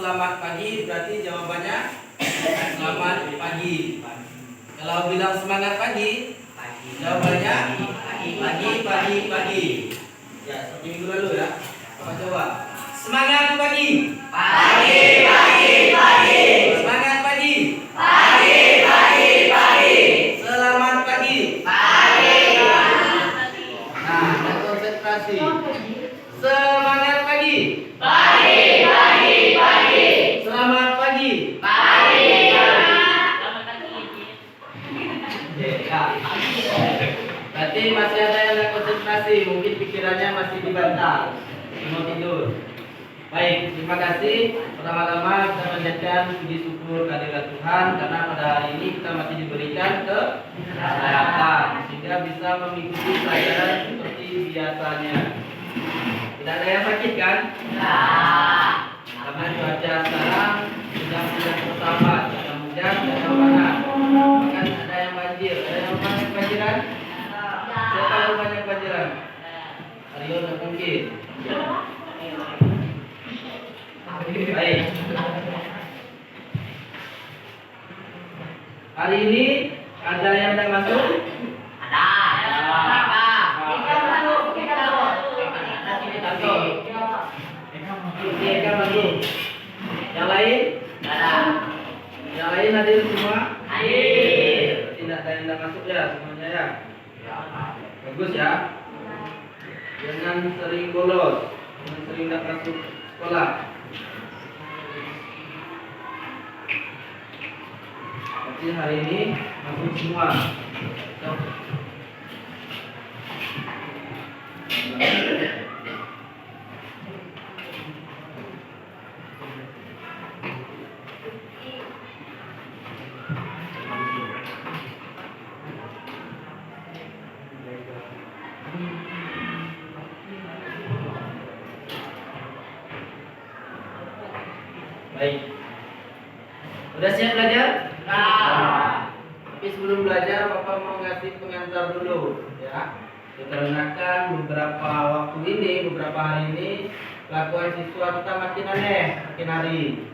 selamat pagi berarti jawabannya selamat pagi. Kalau bilang semangat pagi, jawabannya pagi. Ya, seperti minggu lalu ya. Apa coba? Semangat pagi. Pagi. Semangat pagi. Pagi. Selamat pagi. Pagi. Nah, dan konsentrasi. Semangat pagi. Pagi. Selamat pagi. Oke, ya. Berarti masih ada yang nggak konsentrasi, mungkin pikirannya masih di bantal, mau tidur. Baik, terima kasih. Pertama-tama kita panjatkan puji syukur kehadirat Tuhan karena pada hari ini kita masih diberikan kesehatan sehingga bisa mengikuti pelajaran seperti biasanya. Tidak ada yang sakit kan? Karena cuaca sekarang sedang bersahabat, sedang hujan, sedang panas. Bahkan ada yang banjir. Ada yang banyak banjiran? Siapa yang banyak banjiran? Aryo dan mungkin. Baik. Hari ini ada yang tidak masuk? Tiga masuk. Yang lain? Yang lain hadir semua? Tidak ada yang tidak masuk ya semuanya ya. Bagus ya. Jangan sering bolos, jangan sering tidak masuk sekolah. Jadi hari ini masuk semua. Baik. Udah siap belajar? Tapi sebelum belajar, Bapak mau ngasih pengantar dulu, ya. Dikarenakan beberapa waktu ini, beberapa hari ini, kelakuan siswa kita makin aneh, makin hari.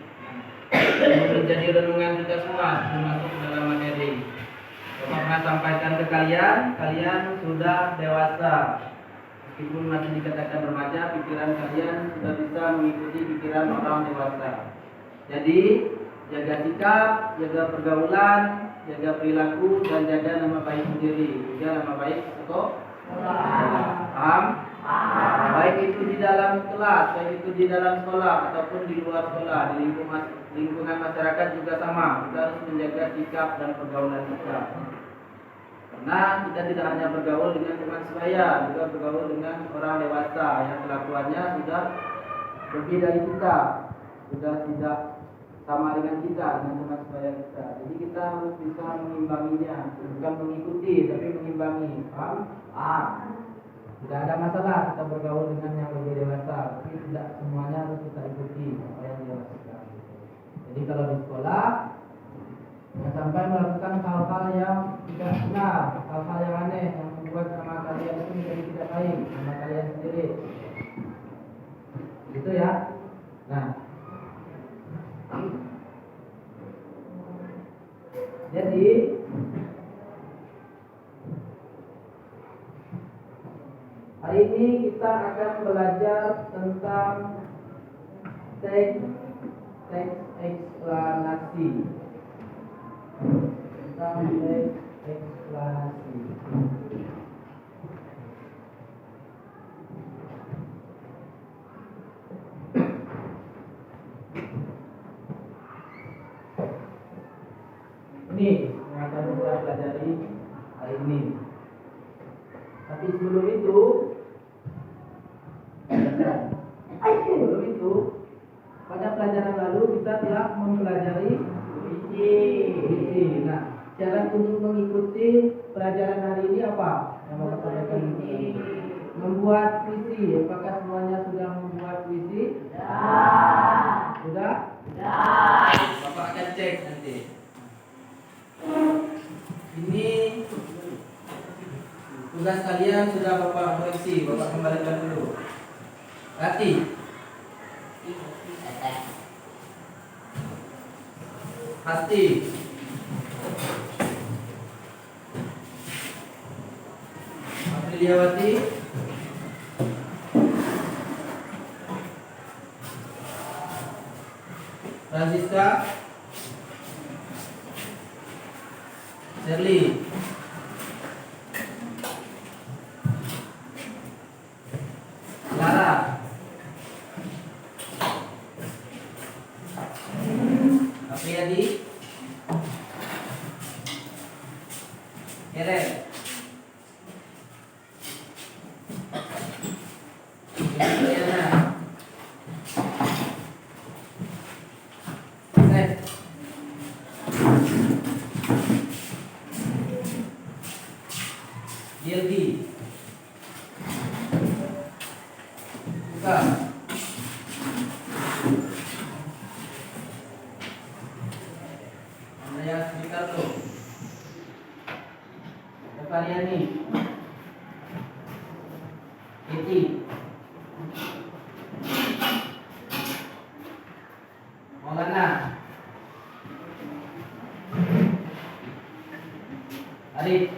Menjadi renungan kita semua sebelum masuk ke dalam materi. Bapak pernah sampaikan ke kalian sudah dewasa. Meskipun masih dikatakan remaja, pikiran kalian sudah bisa mengikuti pikiran orang dewasa. Jadi, jaga sikap, jaga pergaulan, jaga perilaku, dan jaga nama baik sendiri. Jaga nama baik atau paham? Baik itu di dalam kelas, baik itu di dalam sekolah ataupun di luar sekolah, di lingkungan masyarakat juga sama. Kita harus menjaga sikap dan pergaulan kita. Karena kita tidak hanya bergaul dengan teman sebaya, juga bergaul dengan orang dewasa yang kelakuannya sudah lebih dari kita, sudah tidak sama dengan kita, dengan teman sebaya kita. Jadi kita harus bisa mengimbanginya, bukan mengikuti, tapi mengimbangi. Paham? Tidak ada masalah kita bergaul dengan yang lebih dewasa, tapi tidak semuanya harus kita ikuti apa yang dia lakukan. Jadi kalau di sekolah, jangan sampai melakukan hal-hal yang tidak benar, hal-hal yang aneh yang membuat nama kalian itu menjadi tidak baik, nama kalian sendiri. Gitu ya. Nah, jadi hari ini kita akan belajar tentang teks eksplanasi. Tentang teks eksplanasi. Ini yang akan kita pelajari hari ini. Tapi sebelum itu, pada pelajaran lalu kita telah mempelajari puisi. Nah, cara untuk mengikuti pelajaran hari ini apa? Yang Bapak sampaikan membuat puisi. Apakah semuanya sudah membuat puisi? Sudah? Bapak akan cek nanti. Ini tugas kalian sudah Bapak koreksi, Bapak kembalikan dulu. Hati. Pasti. Apriliawati. Francisca. Shirley. Lara. Apriyadi. Eren. Diana. Seth. Dildi. Buka. Andreas Ricardo. Devariani. Eti. Maulana. Arif.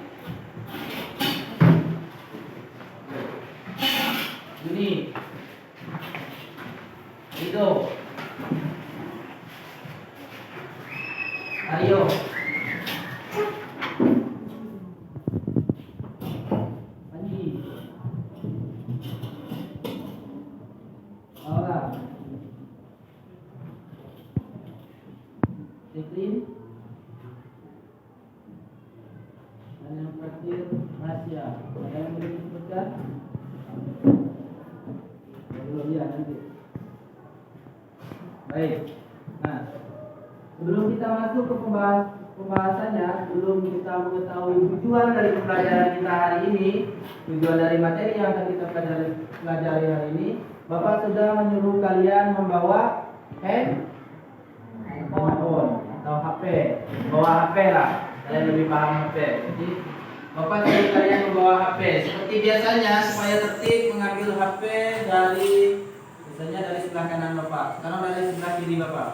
Juni. Rido. Aryo. Panji. Aura. Jacqueline. Dan yang terakhir Rasya. Ada yang boleh disebutkan? Belum ya nanti. Baik. Nah, sebelum kita masuk ke pembahasannya, sebelum kita mengetahui tujuan dari pembelajaran kita hari ini, tujuan dari materi yang akan kita pelajari hari ini, Bapak sudah menyuruh kalian membawa handphone atau HP, bawa HP lah. Kalian lebih paham HP. Jadi Bapak suruh kalian membawa HP. Seperti biasanya, supaya tertib mengambil HP biasanya dari sebelah kanan Bapak. Sekarang dari sebelah kiri Bapak.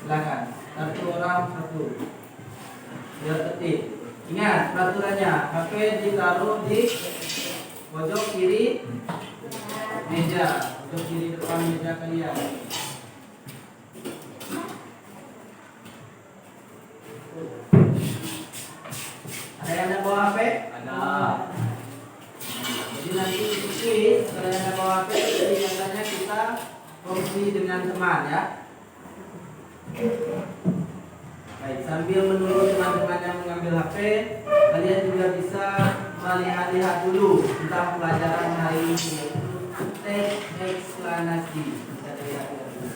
Silakan. Satu orang satu. Biar tertib. Ingat peraturannya, HP ditaruh di pojok kiri meja, pojok kiri depan meja kalian. Ada yang ada bawa HP? Ada. Jadi nanti kuis, kalau yang ada bawa HP, jadi biasanya kita kongsi dengan teman ya. Baik, sambil menunggu teman-teman yang mengambil HP, kalian juga bisa melihat-lihat dulu tentang pelajaran hari ini, yaitu teks eksplanasi. Bisa dilihat-lihat dulu.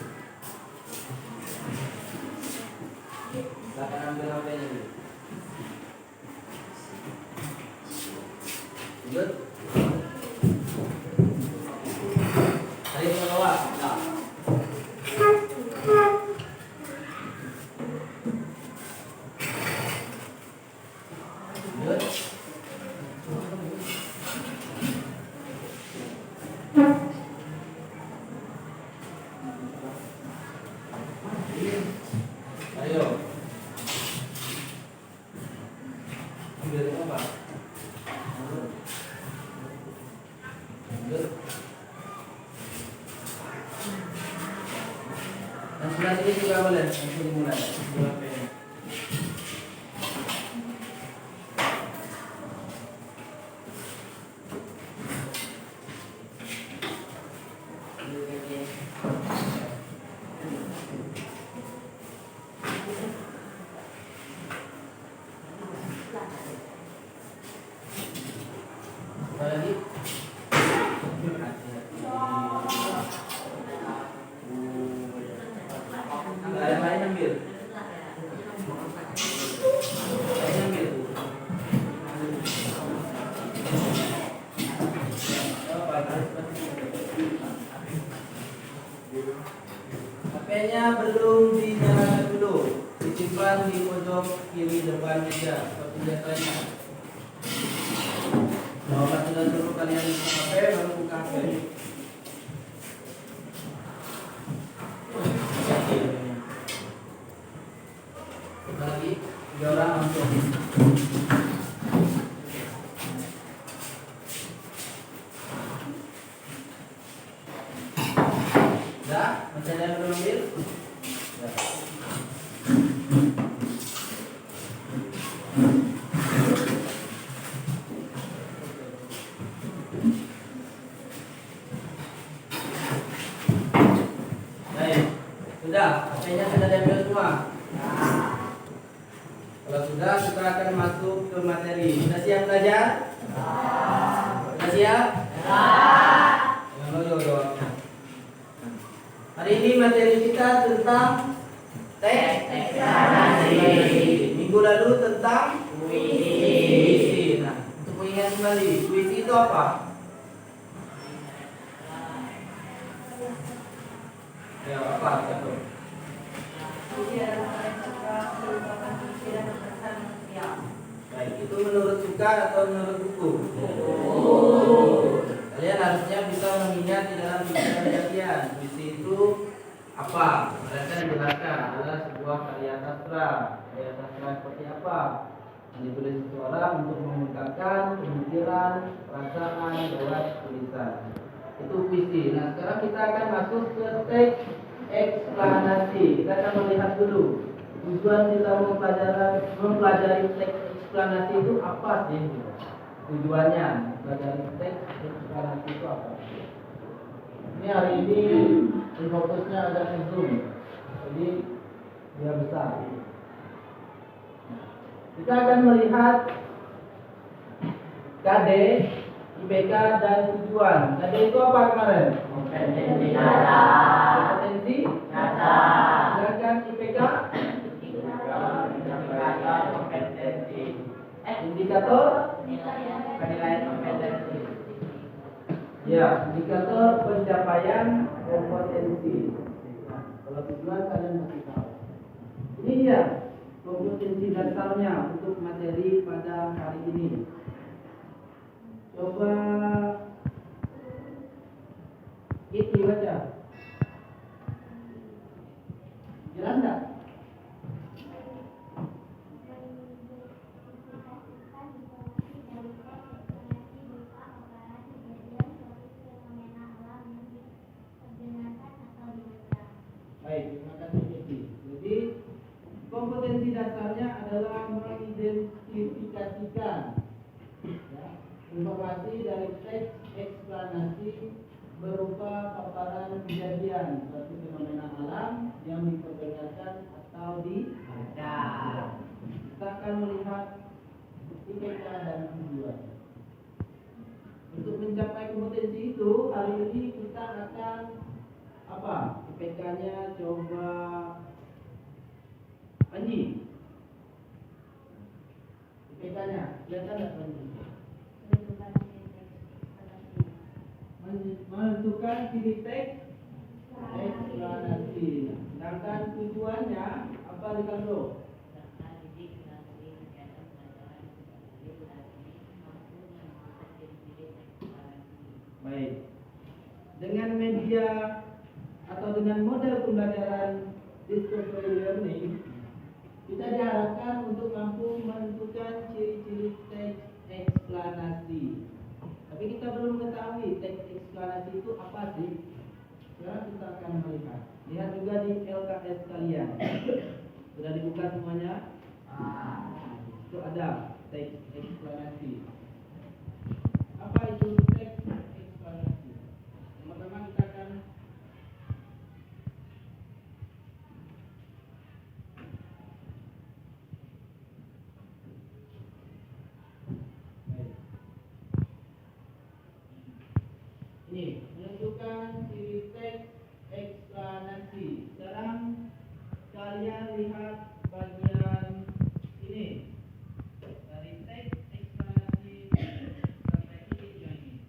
Silakan ambil HP-nya dulu. Lanjut. Tarik ke bawah. Nah. Lanjut. Ayo. Ambil apa? Dan sebelah sini juga boleh, langsung dimulai. Apa lagi? Yang lain ambil. Lain ambil. HP-nya belum dinyalakan dulu. Disimpan di pojok kiri depan meja seperti biasanya. Kalau sudah suruh kalian buka HP, baru buka HP. Sudah? Masih ada yang belum ambil? Sudah. Baik, sudah. HP-nya sudah diambil semua. Kalau sudah, kita akan masuk ke materi. Sudah siap belajar? Sudah siap? Jangan loyo jawabnya. Hari ini materi kita tentang teks eksplanasi. Minggu lalu tentang puisi. Nah, untuk mengingat kembali, puisi itu apa? Ya, apa? Satu. Baik, itu menurut suka atau menurut buku? Kalian harusnya bisa mengingat di dalam pikiran kalian. Puisi itu apa? Mereka dijelaskan adalah sebuah karya sastra. Karya sastra seperti apa? Yang ditulis seseorang untuk mengungkapkan pemikiran, perasaan lewat tulisan. Itu puisi. Nah, sekarang kita akan masuk ke teks eksplanasi. Kita akan melihat dulu tujuan kita mempelajari teks eksplanasi itu apa sih? Tujuannya mempelajari teks eksplanasi itu apa? Ini hari ini fokusnya agak zoom, jadi dia besar. Kita akan melihat KD, IPK dan tujuan. KD itu apa kemarin? Kompetensi dasar. Kompetensi Dasar. Sedangkan IPK Indikator kompetensi. indikator Penilaian kompetensi. ya, indikator pencapaian kompetensi. Nah, kalau tujuan kalian mesti tahu. Ini dia kompetensi dasarnya untuk materi pada hari ini. Coba ini baca. Jelas enggak? Baik, terima kasih Kiki. Jadi kompetensi dasarnya adalah mengidentifikasikan ya, informasi dari teks eksplanasi berupa paparan kejadian suatu fenomena alam yang diperdengarkan atau dibaca. Kita akan melihat IPK dan tujuan. Untuk mencapai kompetensi itu, hari ini kita akan apa? IPK-nya coba Panji. IPK-nya kelihatan nggak Panji? Menentukan ciri teks eksplanasi. Sedangkan tujuannya apa dikandung? Baik. Dengan media atau dengan model pembelajaran discovery learning, kita diharapkan untuk mampu menentukan ciri-ciri teks eksplanasi. Tapi kita belum mengetahui teks eksplanasi itu apa sih. Sekarang kita akan melihat. Lihat juga di LKS kalian. Sudah dibuka semuanya? Itu ada teks eksplanasi. Apa itu teks eksplanasi? Pertama kita akan ini menentukan ciri teks eksplanasi. Sekarang kalian lihat bagian ini dari teks eksplanasi sampai ini.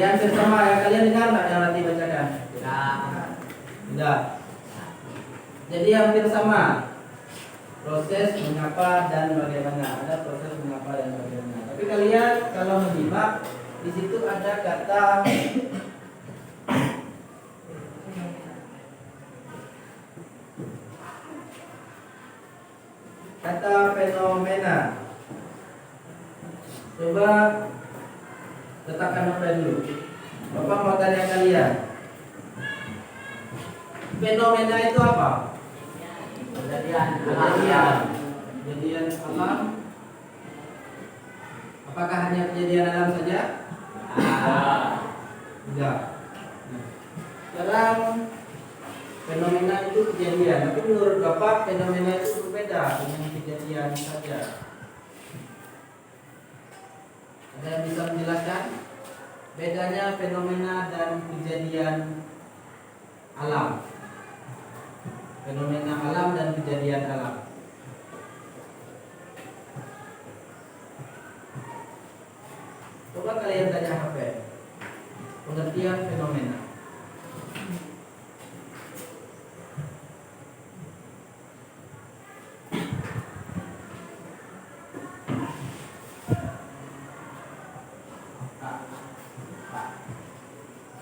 Jadi hampir sama ya. Kalian dengar nggak yang nanti bacakan? Tidak. Jadi hampir sama. Proses mengapa dan bagaimana. Ada proses mengapa dan bagaimana. Tapi kalian kalau menyimak di situ ada kata fenomena. Coba letakkan novel dulu. Bapak mau tanya kalian. Fenomena itu apa? Kejadian alam. Apakah hanya kejadian alam saja? Tidak. Sekarang fenomena itu kejadian, tapi menurut Bapak fenomena itu berbeda dengan kejadian saja. Ada yang bisa menjelaskan bedanya fenomena dan kejadian alam? Fenomena alam dan kejadian alam. Coba kalian tanya HP. Pengertian fenomena.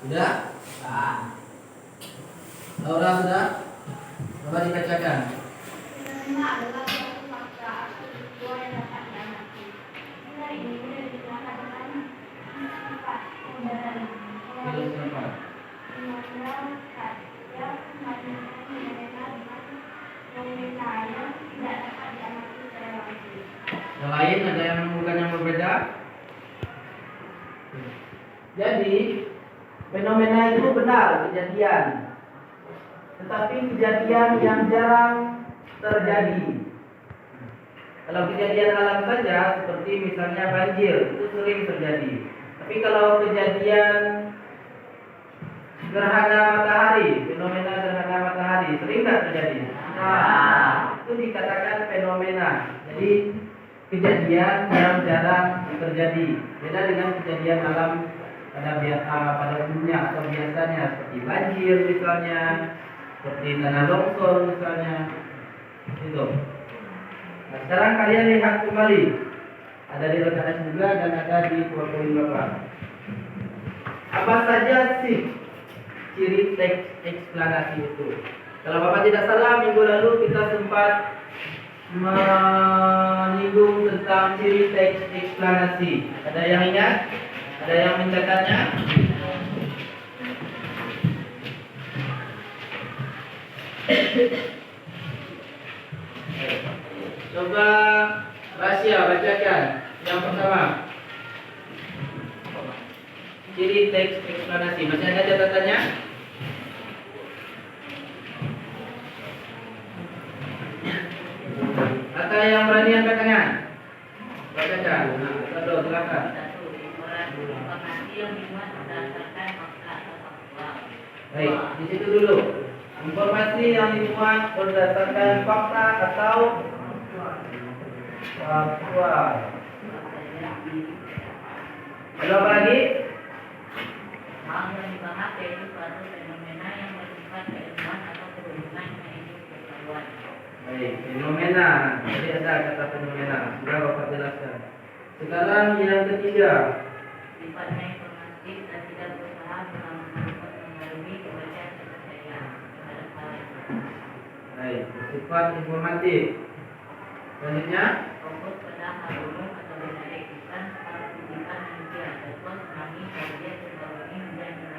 Sudah? Laura sudah? Coba dibacakan. Fenomena adalah suatu fakta atau peristiwa yang dapat diamati. Nilai ini mudah diterangkan dengan sifat modern. Fenomena yang tidak dapat diamati secara langsung. Yang lain ada yang menemukan yang berbeda? Jadi fenomena itu benar kejadian, tetapi kejadian yang jarang terjadi. Kalau kejadian alam saja, seperti misalnya banjir, itu sering terjadi. Tapi kalau kejadian gerhana matahari, fenomena gerhana matahari, sering nggak terjadi? Itu dikatakan fenomena. Jadi kejadian yang jarang terjadi. Beda dengan kejadian alam pada umumnya atau biasanya, seperti banjir misalnya, seperti tanah longsor misalnya. Itu. Nah, sekarang kalian lihat kembali. Ada di LKS juga dan ada di PowerPoint Bapak. Apa saja sih ciri teks eksplanasi itu? Kalau Bapak tidak salah, minggu lalu kita sempat menyinggung tentang ciri teks eksplanasi. Ada yang ingat? Ada yang mencatatnya? Coba Rasya bacakan yang pertama. Ciri teks eksplanasi. Masih ada catatannya? Kata yang berani angkat tangan. Bacakan. Nah, Sado, silakan. Baik, di situ dulu. Informasi yang dimuat berdasarkan fakta atau faktual. Lalu apa lagi? Hal yang dibahas yaitu suatu fenomena yang bersifat keilmuan atau berhubungan dengan ilmu pengetahuan. Baik, fenomena. Jadi ada kata fenomena. Sudah Bapak jelaskan. Sekarang yang ketiga. Sifatnya informatif dan tidak berusaha mengalami kepercayaan kepercayaan terhadap hal itu. Baik, bersifat informatif. Selanjutnya, Fokus pada hal umum atau menarik bukan pada pendidikan manusia, contoh tsunami, banjir, gempa bumi, dan lainnya.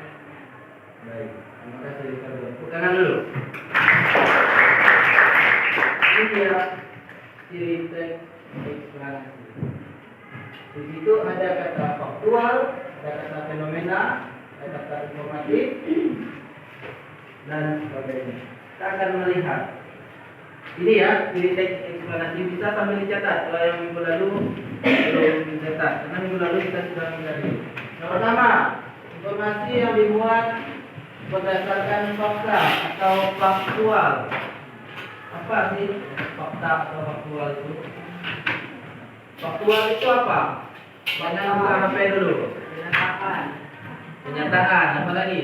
baik. Terima kasih Ricardo. Tepuk tangan dulu. Ini dia ciri teks eksplanasi. Di situ ada kata faktual, ada kata fenomena, ada kata informatif, dan sebagainya. Kita akan melihat. Ini ya, ciri teks eksplanasi bisa sambil dicatat. Kalau yang minggu lalu belum dicatat, karena minggu lalu kita sudah mengkaji. Yang pertama, informasi yang dimuat berdasarkan fakta atau faktual. Apa sih fakta atau faktual itu? Faktual itu apa? Banyak buka HP dulu. Penetapan. Kenyataan, apa lagi?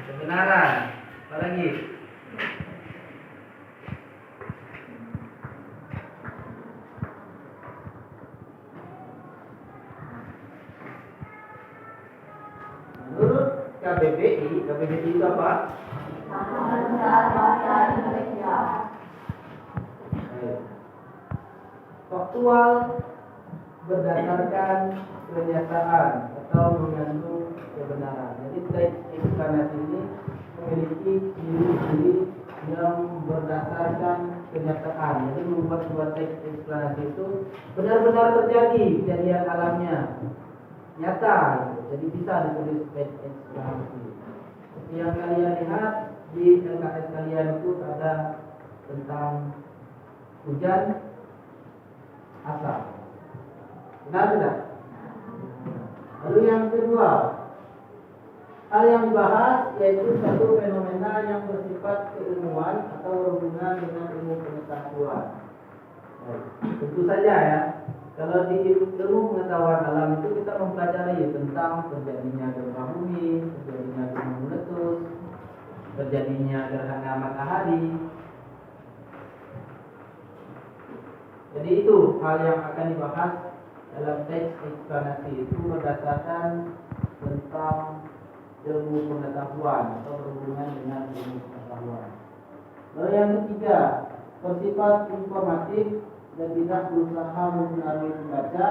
Kebenaran, apa lagi? Menurut KBBI itu apa? Bahasa Indonesia. Faktual berdasarkan kenyataan atau mengandung kebenaran. Jadi teks eksplanasi ini memiliki ciri-ciri yang berdasarkan kenyataan. Jadi membuat sebuah teks eksplanasi itu benar-benar terjadi kejadian alamnya, nyata. Jadi bisa ditulis teks eksplanasi. Seperti yang kalian lihat di LKS kalian itu ada tentang hujan, asap. Benar tidak? Lalu yang kedua, hal yang dibahas yaitu satu fenomena yang bersifat keilmuan atau berhubungan dengan ilmu pengetahuan. Tentu saja ya, kalau di ilmu pengetahuan alam itu kita mempelajari tentang terjadinya gempa bumi, terjadinya gunung meletus, terjadinya gerhana matahari. Jadi itu hal yang akan dibahas dalam teks eksplanasi itu berdasarkan tentang ilmu pengetahuan atau berhubungan dengan ilmu pengetahuan. Lalu yang ketiga, bersifat informatif dan tidak berusaha mempengaruhi pembaca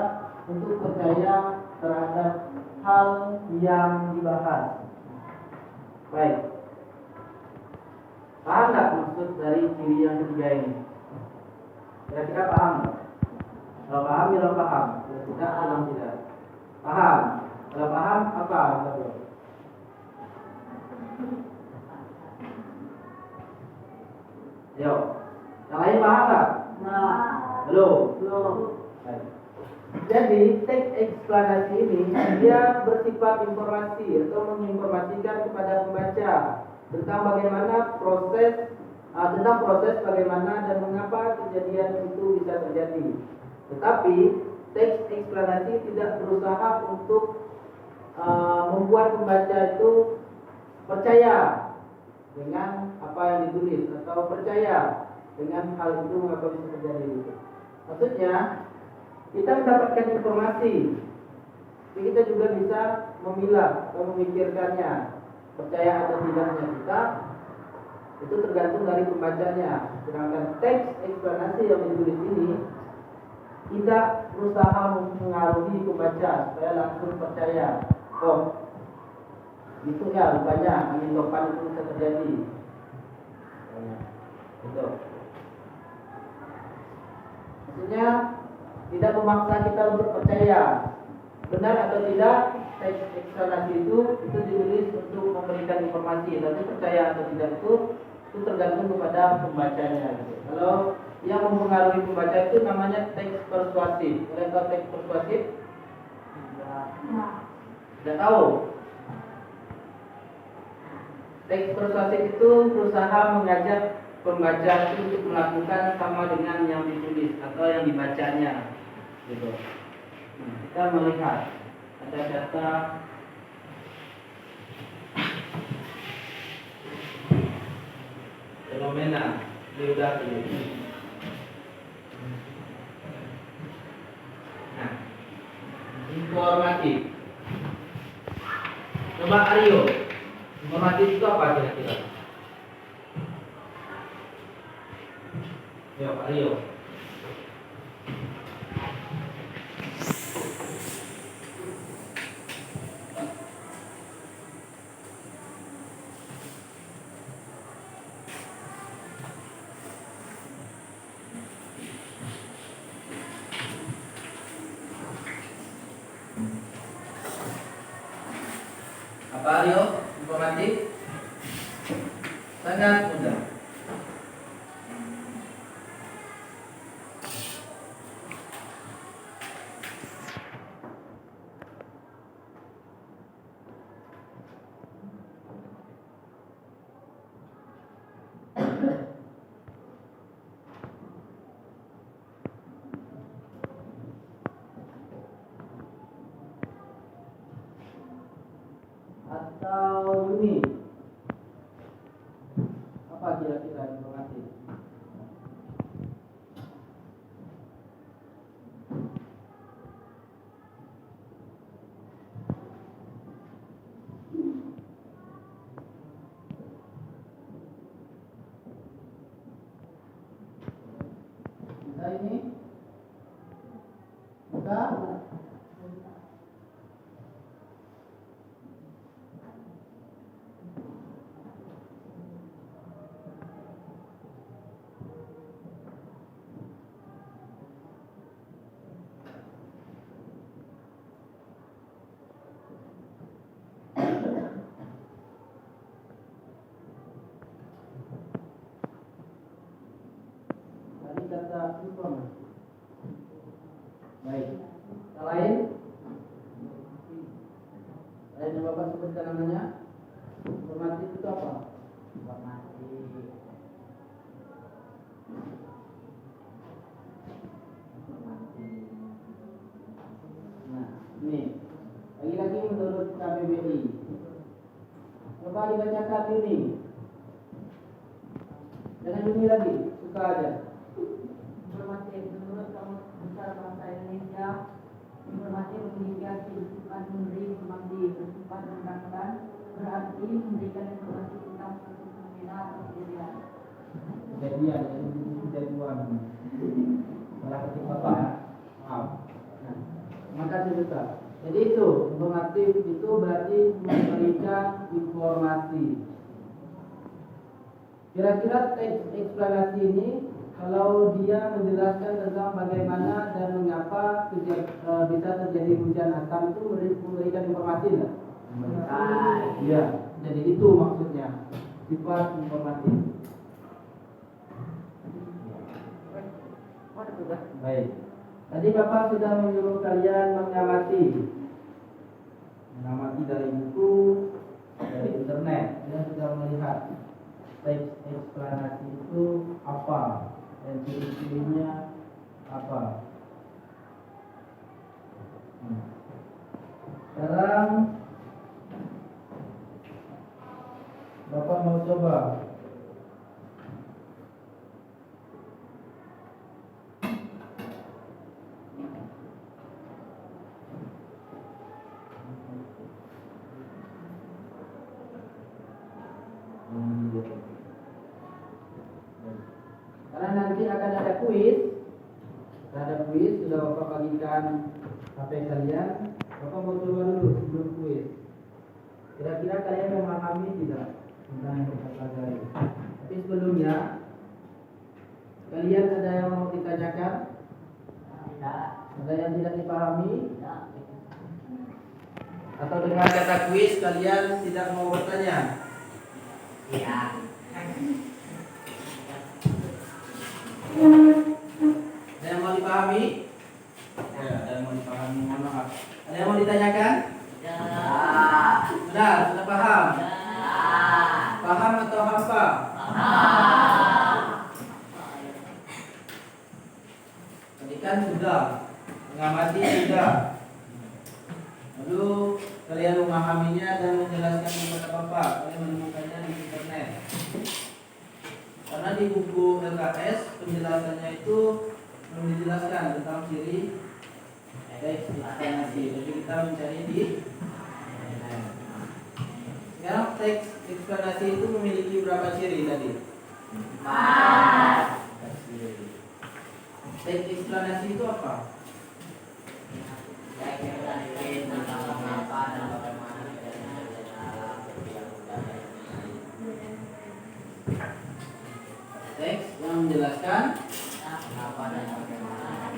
untuk percaya terhadap hal yang dibahas. Baik, paham nggak maksud dari ciri yang ketiga ini? Kira-kira paham nggak? Kalau paham, bilang paham. Kalau tidak, bilang tidak. Paham. Kalau paham, apa? Yo, yang lain paham nggak? Belum. Baik. Jadi teks eksplanasi ini dia bersifat informasi atau menginformasikan kepada pembaca tentang bagaimana proses bagaimana dan mengapa kejadian itu bisa terjadi. Tetapi teks eksplanasi tidak berusaha untuk membuat pembaca itu percaya dengan apa yang ditulis atau percaya dengan hal itu mengapa bisa terjadi. Maksudnya kita mendapatkan informasi, tapi kita juga bisa memilah atau memikirkannya, percaya atau tidaknya kita itu tergantung dari pembacanya. Sedangkan teks eksplanasi yang ditulis ini tidak berusaha mempengaruhi pembaca supaya langsung percaya. Oh, itu ya rupanya angin topan itu bisa terjadi. Itu. Maksudnya tidak memaksa kita untuk percaya. Benar atau tidak, teks eksplanasi itu ditulis untuk memberikan informasi. Tapi percaya atau tidak itu tergantung kepada pembacanya. Gitu. Kalau yang mempengaruhi pembaca itu namanya teks persuasif. Kalian tahu teks persuasif? Tidak tahu. Teks persuasif itu berusaha mengajak pembaca itu untuk melakukan sama dengan yang ditulis atau yang dibacanya, gitu. Kita melihat ada data fenomena geografi. Nah, informatif. Coba Aryo, informatif itu apa kira-kira? Yo, Aryo. Apa Aryo? Informatif? Sangat mudah. atau Juni? Apa kira-kira informasi? Bisa ini? Bisa? Tadi kata informasi. Baik. Yang lain? Lain yang Bapak sebutkan namanya? Informatif itu apa? Informasi. Nah, ini. Lagi-lagi menurut KBBI. Coba dibacakan ini. Jangan ini lagi, suka aja. Informasi menurut Kamus Besar Bangsa Indonesia, informasi memiliki kehidupan memberi informasi bersifat undang-undang, berarti memberikan informasi tentang suatu fenomena atau kejadian. Kejadian, kejadian. Salah ketik Bapak ya. Maaf. Nah, makasih besar. Jadi itu, informatif itu berarti memberikan informasi. Kira-kira teks eksplanasi ini kalau dia menjelaskan tentang bagaimana dan mengapa bisa terjadi hujan asam itu memberikan informasi enggak? Iya, jadi itu maksudnya sifat informasi. Baik. Tadi Bapak sudah menyuruh kalian mengamati dari buku, dari internet. Kalian sudah melihat teks eksplanasi itu apa dan ciri-cirinya apa. Sekarang Bapak mau coba karena nanti akan ada kuis. Sudah Bapak bagikan HP kalian. Bapak mau coba dulu sebelum kuis. Kira-kira kalian memahami tidak tentang yang kita pelajari? Tapi sebelumnya, kalian ada yang mau ditanyakan? Tidak. Ada yang tidak dipahami? Atau dengan kata kuis kalian tidak mau bertanya? Iya. Ada yang mau dipahami? Ya, ada yang mau dipahami. Mohon maaf. Ada yang mau ditanyakan? Sudah paham? Paham atau hafal? Tadi kan sudah, mengamati sudah. Lalu kalian memahaminya dan menjelaskan kepada Bapak. Kalian menemukannya di internet. Karena di buku LKS penjelasannya itu belum dijelaskan tentang ciri teks eksplanasi. Jadi kita mencari di internet. Sekarang teks eksplanasi itu memiliki berapa ciri tadi? 4. Teks eksplanasi itu apa? Tentang mengapa dan bagaimana Teks yang menjelaskan mengapa dan bagaimana.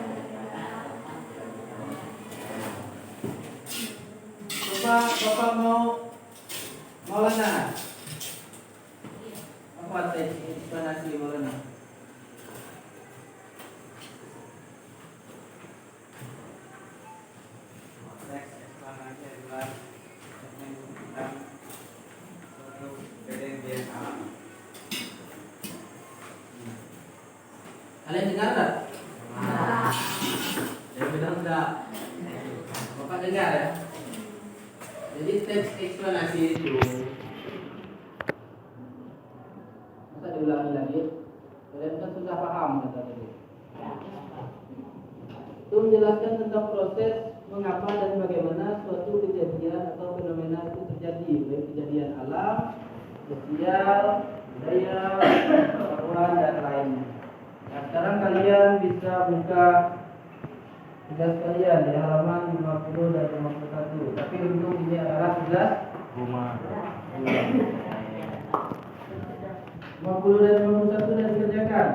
Coba Bapak mau Maulana. Apa teks eksplanasi Maulana? Teks eksplanasi adalah tentang suatu kejadian alam. Kalian dengar tak? Yang benar enggak? Bapak dengar ya? Jadi teks eksplanasi itu masa diulangi lagi? Kalian kan sudah paham kata tadi. Itu menjelaskan tentang proses mengapa dan bagaimana suatu kejadian atau fenomena itu terjadi, baik kejadian alam, sosial, budaya, pengetahuan dan lainnya. Nah, sekarang kalian bisa buka tugas kalian di halaman 50 dan 51. Tapi untuk ini adalah tugas rumah. 50 dan 51 sudah dikerjakan.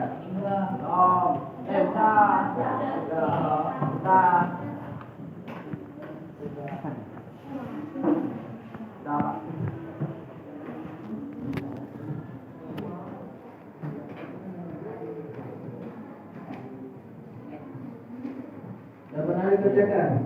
Sudah pernah dikerjakan?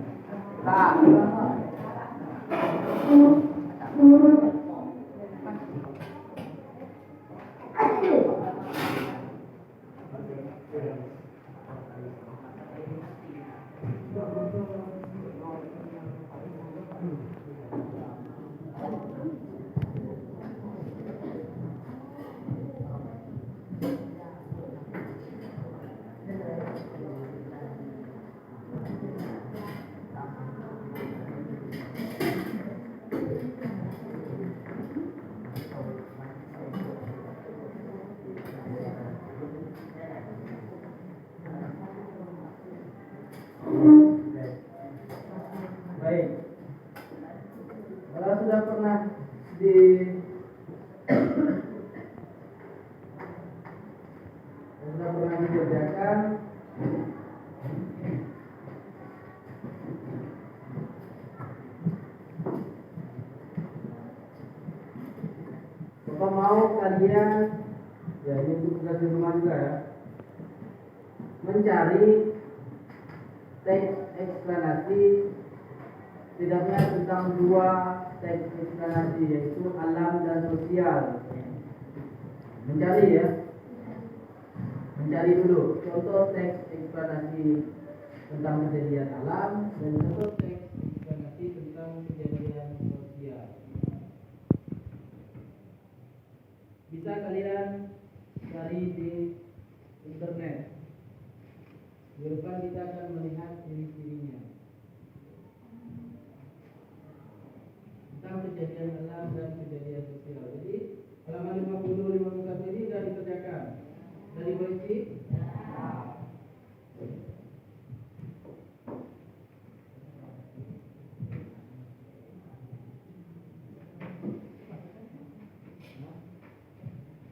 Baik. Kalau sudah pernah dikerjakan, Bapak mau kalian, ya ini untuk tugas di rumah juga ya, mencari teks eksplanasi tidaknya tentang dua teks eksplanasi, yaitu alam dan sosial. Mencari ya, mencari dulu contoh teks eksplanasi tentang kejadian alam dan contoh teks eksplanasi tentang kejadian sosial. Bisa kalian cari di internet. Di depan kita akan melihat ciri-cirinya tentang kejadian alam dan kejadian sosial. Jadi halaman 50 51 ini sudah dikerjakan. Dari koreksi?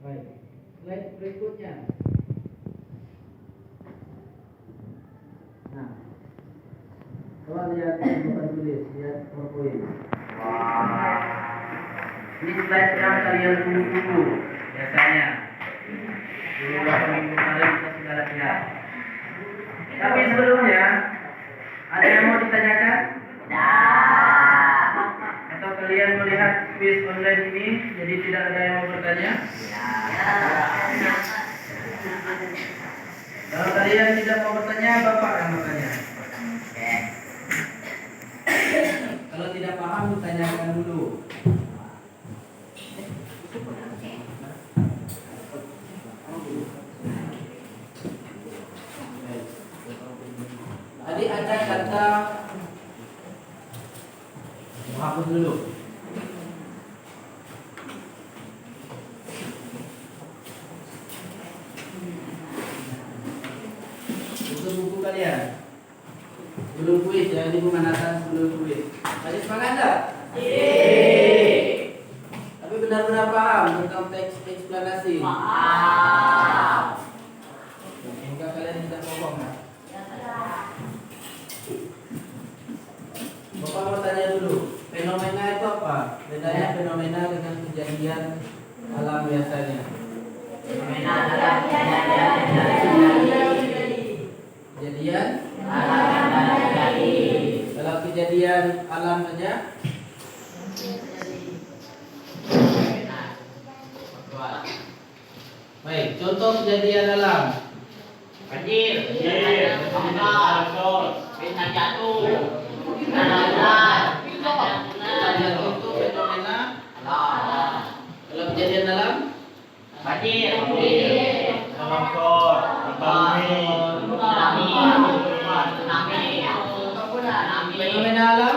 Baik. Slide berikutnya. Nah, coba lihat bukan tulis, lihat PowerPoint. Ini slide yang kalian tunggu biasanya. Beberapa minggu kemarin kita sudah latihan. Tapi sebelumnya, ada yang mau ditanyakan? Tidak. Atau kalian melihat quiz online ini, jadi tidak ada yang mau bertanya? Tidak. Kalau kalian tidak mau bertanya, Bapak yang bertanya. Kalau tidak paham, ditanyakan dulu. Tadi ada kata hapus dulu. Buku kalian belum kuis ya, ini pemanasan sebelum kuis. Masih semangat enggak? Tapi benar-benar paham tentang teks eksplanasi? Paham. Enggak, kalian tidak bohong ya? Bapak mau tanya dulu, fenomena itu apa? Bedanya fenomena dengan kejadian alam biasanya. Fenomena adalah kejadian alam yang terjadi. Kalau kejadian alam saja, baik, contoh kejadian alam. Banjir, bintang jatuh, bintang bulan, kejadian alam? Banjir. longsor, Tsunami. Fenomena alam?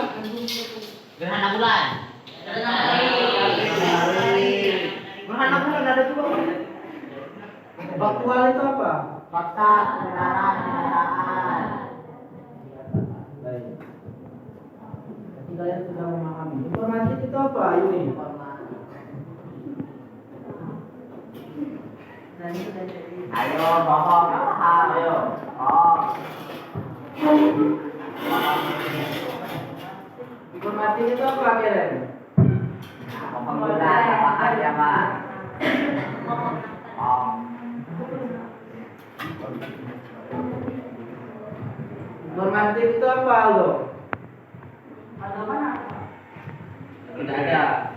Gerhana bulan. Gerhana bulan ada juga. Faktual itu apa? Fakta, kebenaran, kenyataan. Baik. Jadi kalian sudah memahami. Informatif itu apa ini? Ayo, bohong, paham, ayo. Oh. Informatif itu apa kalian? Bohong bulan, apa aja, Pak? Oh. Informatif itu apa lo? Tidak ada.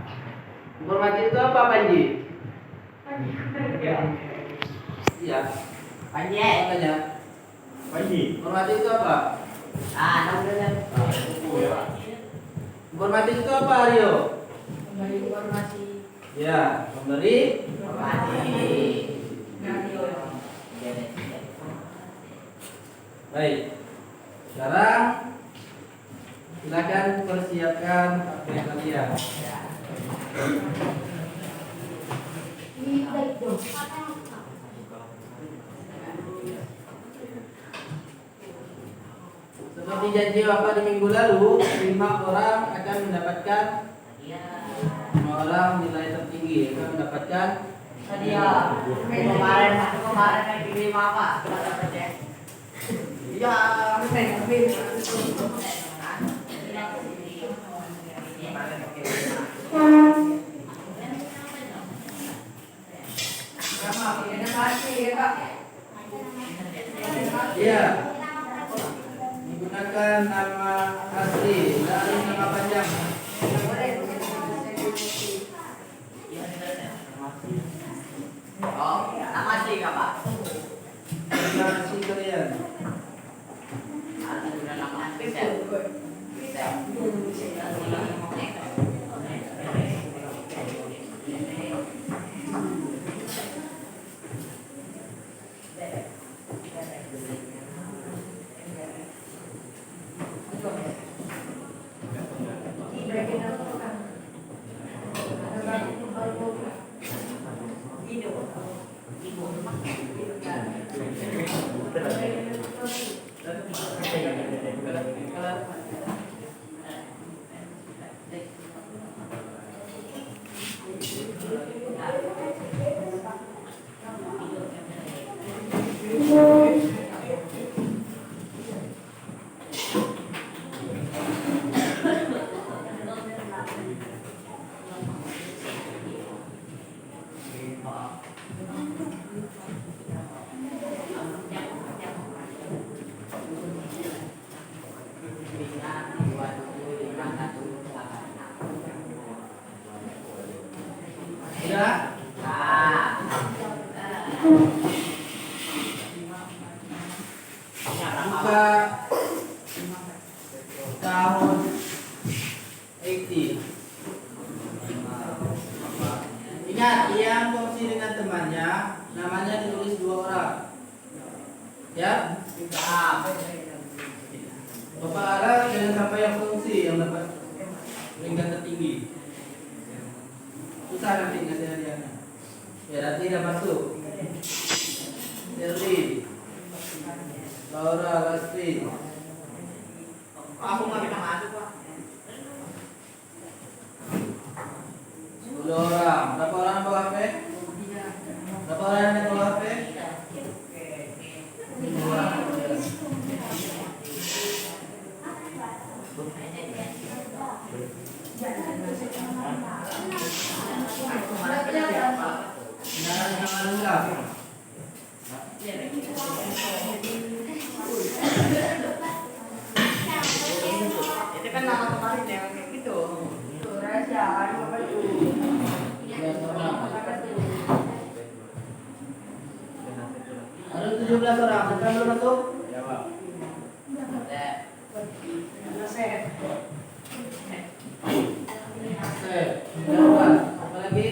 Informatif itu apa Panji? Iya. Banjir. Makanya. Panji. Informatif itu apa? Informatif itu apa Aryo? Memberi informasi. Ya, memberi. Baik. Sekarang silakan persiapkan HP kalian. Seperti janji Bapak di minggu lalu, 5 orang akan mendapatkan 5 orang nilai tertinggi akan mendapatkan Kemarin yang kirim apa? Ya, Iya. Menggunakan nama asli, dari nama panjang. Oh, nama sih Pak. Nama asli kalian. Ada nama spesial. Sudah? Buka tahun 80. Ingat, yang kongsi dengan temannya, namanya ditulis 2 orang. Ya? Bapak Ara jangan sampai yang kongsi yang dapat peringkat tertinggi. Susah nanti ngasih hadiahnya. Ya, nanti udah masuk. Serli, Laura, Lastri. Aku nggak bisa masuk Pak. 10 orang. Berapa orang yang bawa HP? Berapa orang yang bawa HP? 2. Nah, jangan lupa. Itu kan nama kemarin yang kayak gitu. Ada 17 orang. Siapa yang belum masuk? Ya, Pak. Sip. Oke. Apa lagi?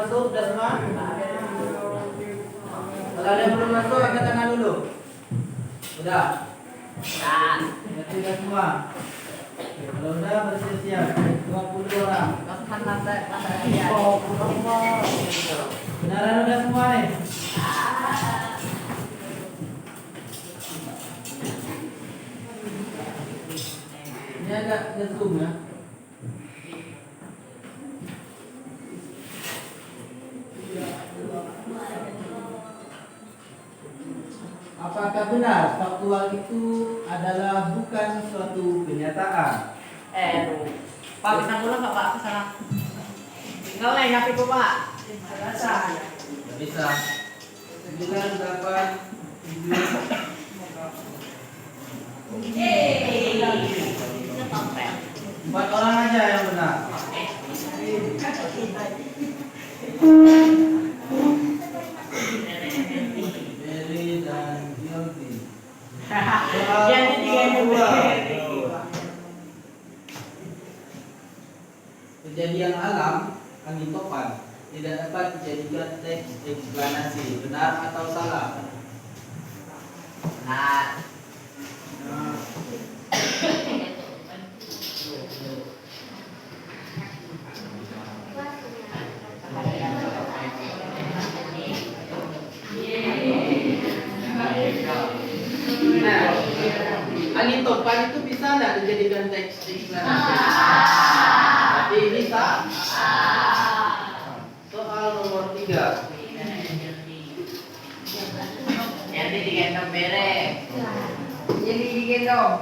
masuk? Sudah semua? Kalau ada yang belum masuk, angkat tangan dulu. Udah? Berarti udah semua. Kalau udah bersiap-siap. 20 orang. Beneran udah semua nih? Ini agak nge-zoom ya. Apakah benar faktual itu adalah bukan suatu kenyataan? Pak, bisa ngulang nggak Pak? Kesana. Tinggal nih, ngapain kok Pak? Nggak bisa. 9, 8, 7. Empat orang aja yang benar. Mary dan Yolti. Jadi tiga yang benar. Kejadian alam angin topan tidak dapat dijadikan teks eksplanasi, benar atau salah? Nah, Nah, angin topan itu bisa nggak dijadikan teks eksplanasi? Tapi ini tak. Soal nomor 3. jadi digendong berek. Jadi digendong.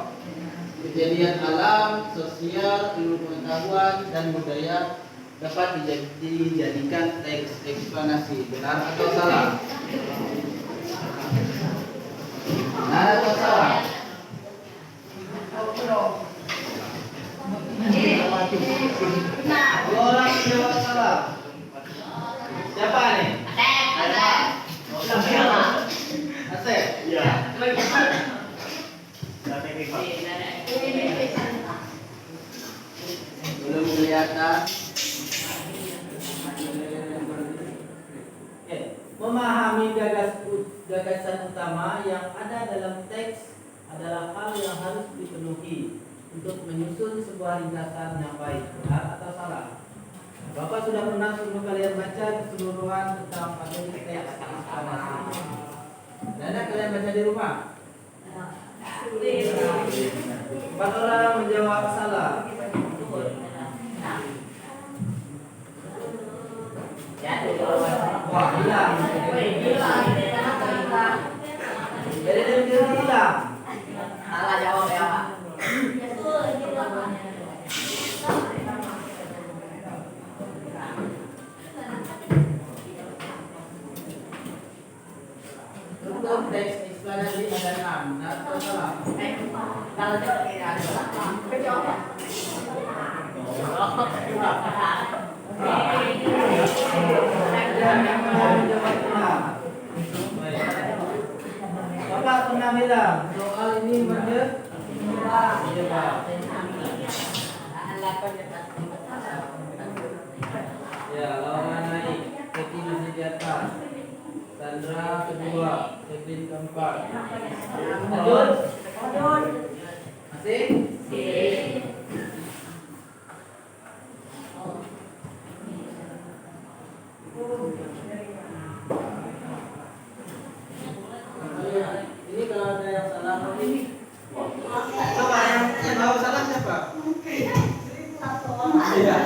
Kejadian alam, sosial, ilmu pengetahuan, dan budaya dapat dijadikan teks eksplanasi, benar atau salah? Benar atau salah? Dua orang menjawab salah. Siapa nih? Asep. Iya. Belum kelihatan. Memahami gagasan utama yang ada dalam teks adalah hal yang harus dipenuhi untuk menyusun sebuah ringkasan yang baik. Benar atau salah? Bapak sudah pernah sebelum kalian baca keseluruhan tentang materi teks eksplanasi. Ada kalian baca di rumah? 4 orang menjawab salah. Wah, hilang. Jadi dia hilang. Salah jawab ya Pak. Untuk teks eksplanasi ada 6. Benar atau salah? Kalau seperti ini ada kejawab. Dan yang menjawab benar. Bapak pernah bilang soal ini menjawab. Ya, lawan naik. Keti masih di atas. Sandra kedua, Kevin keempat. Lanjut. Masih? Ini kalau ada yang salah, ini. Coba yang tahu salah siapa? Iya.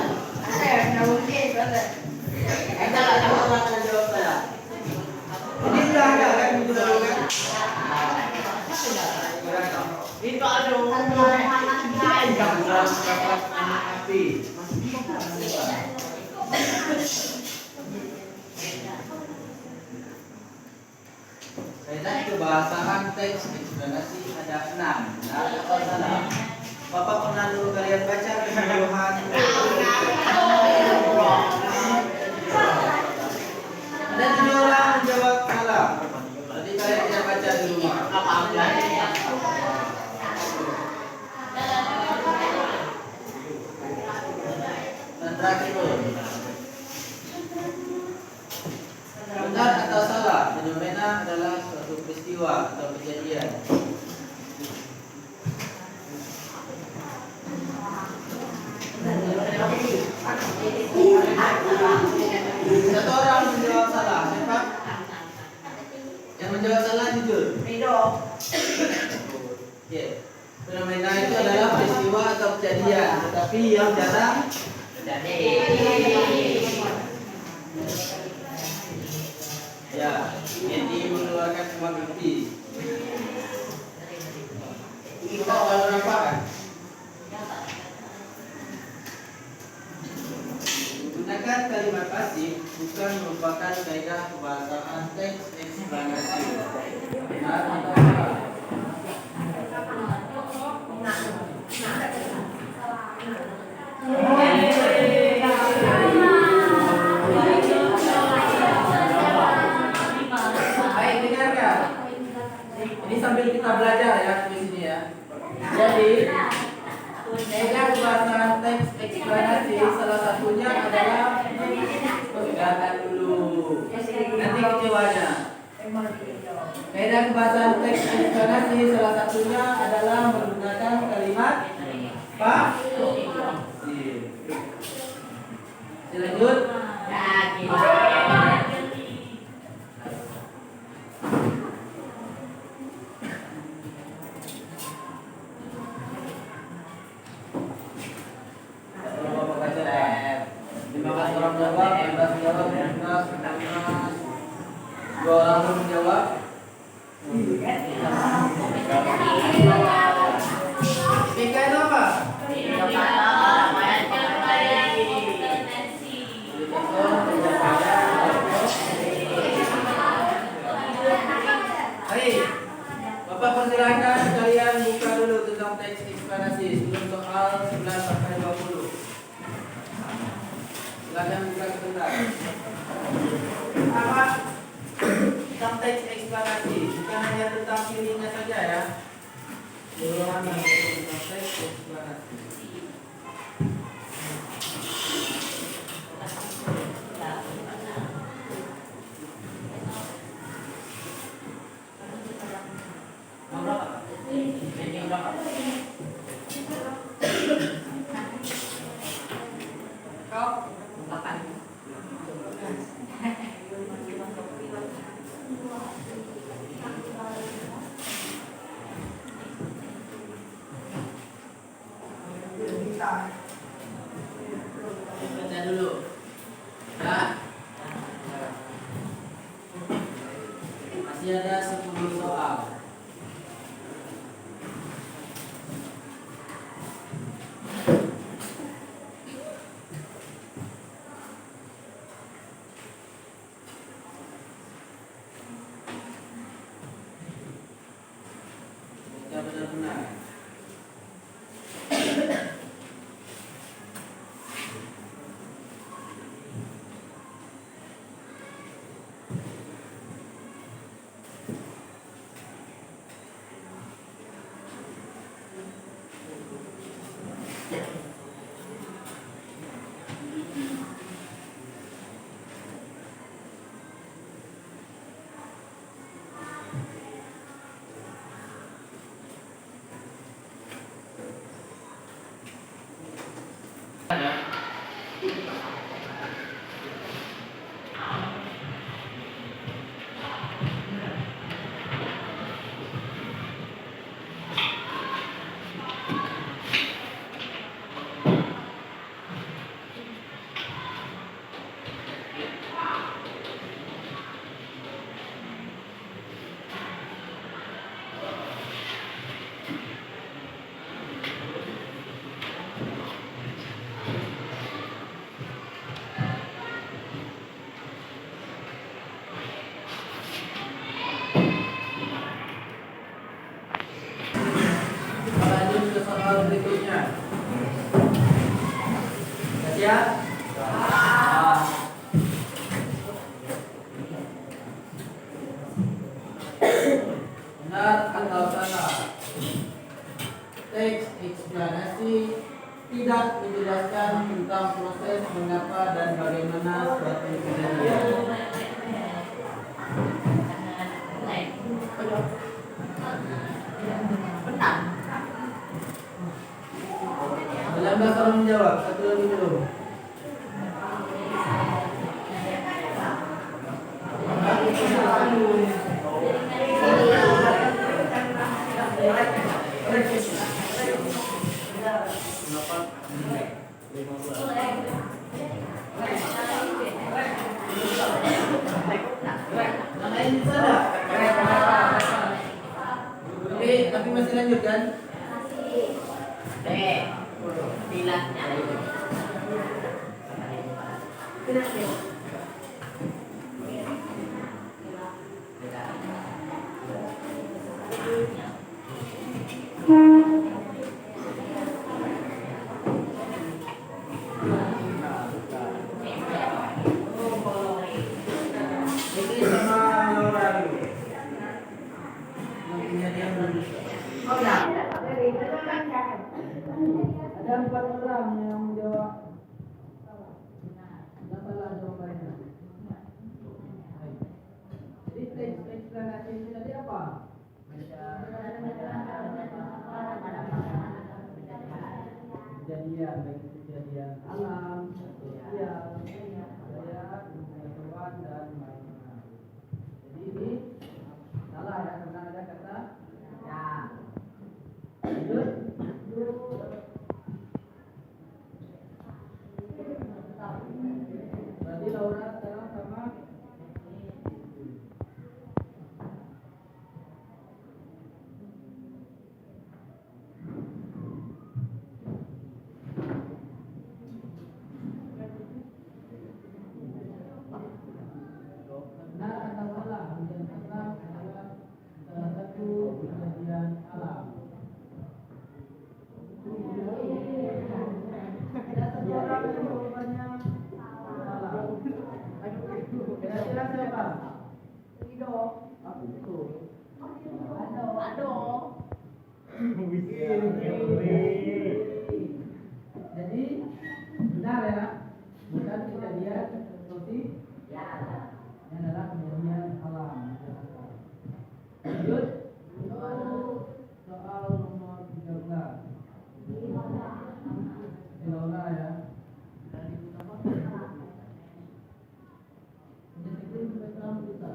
Kita nggak tahu orang yang jawab saya. Ini sudah ada kan minggu lalu kan? Itu ada Api. Kaitan kebahasan teks eksplanasi ada 6. Benar atau salah? Bapak pernah dulu kalian baca keseluruhan? Ada 7 orang menjawab salah. Berarti kalian tidak baca di rumah. Dan terakhir. Benar atau salah? Fenomena adalah suatu peristiwa atau kejadian. Satu orang menjawab salah. Siapa? Yang menjawab salah jujur. Oke. Fenomena itu adalah peristiwa atau kejadian, tetapi yang jarang Jadi. ya, ini mengeluarkan semua bukti. Coba kalau nampak kan? Gunakan kalimat pasif bukan merupakan kaidah kebahasaan teks eksplanasi. Benar atau salah? Baik, dengarkan. Ini sambil kita belajar ya di sini ya. Jadi, kaidah kebahasaan teks eksplanasi salah satunya adalah dengarkan dulu. Nanti kecewanya. Kaidah kebahasaan teks eksplanasi salah satunya adalah menggunakan kalimat pasif. Lanjut. Orang jawab, 15 jawab, 15, 2 orang belum menjawab. PK itu apa? Baik, Bapak persilakan kalian buka dulu tentang teks eksplanasi sebelum soal 11 sampai 20. Silakan buka sebentar. Apa? Tentang teks eksplanasi, bukan hanya tentang feelingnya saja ya. Keseluruhan tentang teks eksplanasi. Baca dulu. Ya. Masih ada 10 soal. Baca benar-benar. Lanjut ke soal berikutnya. Siap? Benar atau salah? Teks eksplanasi tidak menjelaskan tentang proses mengapa dan bagaimana suatu kejadian. Yang lain bisa enggak? Oke, tapi masih lanjut kan? Bilangnya Ini sama Laura dulu. Yang punya dia belum bisa. oh ya Ada 4 orang yang menjawab. Nggak salah jawabannya. Jadi eksplanasi ini tadi apa? Kejadian, baik kejadian alam, sosial, budaya, pengetahuan dan lain-lain. Jadi ini salah ya karena ada kata ya lanjut. Berarti Laura sekarang sama benar atau salah hujan alam adalah salah satu kejadian alam. Ada satu orang yang jawabannya salah. Kira-kira siapa? Rido. Aku itu. Aduh. Jadi benar ya, bukan kejadian seperti ya yang adalah kejadian alam. Lanjut soal nomor 13. Laura ya. Menjadi sampai tahun kita.